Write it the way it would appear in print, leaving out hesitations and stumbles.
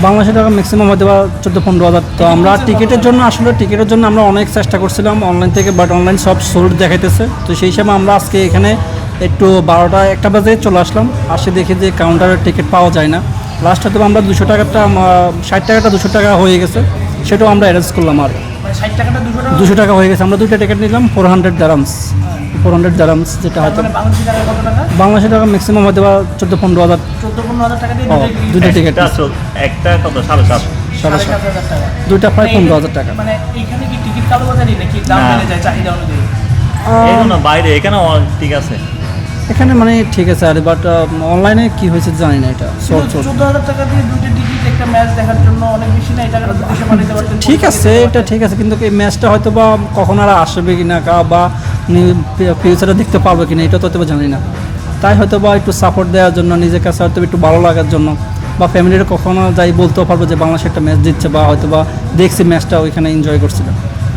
বাংলাদেশের টাকা ম্যাক্সিমাম হয়তো বা 14-15 হাজার। তো আমরা টিকিটের জন্য আমরা অনেক চেষ্টা করছিলাম অনলাইন থেকে, বাট অনলাইন সব সোল্ড দেখাইতেছে। তো সেই সময় আমরা আজকে এখানে একটু 12টা-1টা বাজে চলে আসলাম, আসে দেখি যে কাউন্টারের টিকিট পাওয়া যায় না। লাস্ট হয়তো আমরা 200 টাকাটা 60 টাকাটা 200 টাকা হয়ে গেছে, সেটাও আমরা অ্যারেঞ্জ করলাম। আর 60 টাকাটা 200 টাকা হয়ে গেছে। আমরা 2টা টিকিট নিলাম 400 দারামস, 400 দারামস, যেটা হয়তো মানে বাংলাদেশি টাকা কত টাকা? বাংলাদেশের টাকা ম্যাক্সিমাম হয়তো বা 14-15 হাজার। 14-15 হাজার টাকা দিয়ে দুটো টিকিট একটা কত 7.5 7,500 টাকা। দুইটা প্রায় 15,000 টাকা। মানে এইখানে কি টিকিট কালোবাজারি নাকি দাম না। বেড়ে যায় চাহিদা অনুযায়ী? এগুলো বাইরে, এখানে ঠিক আছে। এখানে মানে ঠিক আছে, আর বাট অনলাইনে কি হয়েছে জানি না। এটা 14,000 টাকা দিয়ে দুটো টিকিট একটা ম্যাচ দেখার জন্য অনেক বেশি না? এই টাকাটা তো দেশে পাঠাতে পারতেন। ঠিক আছে, এটা ঠিক আছে, কিন্তু এই ম্যাচটা হয়তো বা কখন আর আসবে কিনা বা ফিউচারে দেখতে পারবো কিনা এটা তো হয়তো বা জানি না। তাই হয়তো বা একটু সাপোর্ট দেওয়ার জন্য, নিজের কাছে হয়তো একটু ভালো লাগার জন্য, বা ফ্যামিলির কখনো যাই বলতেও পারবো যে বাংলাদেশে একটা ম্যাচ দিচ্ছে, বা হয়তো বা দেখছি ম্যাচটা ওইখানে এনজয় করছিলাম।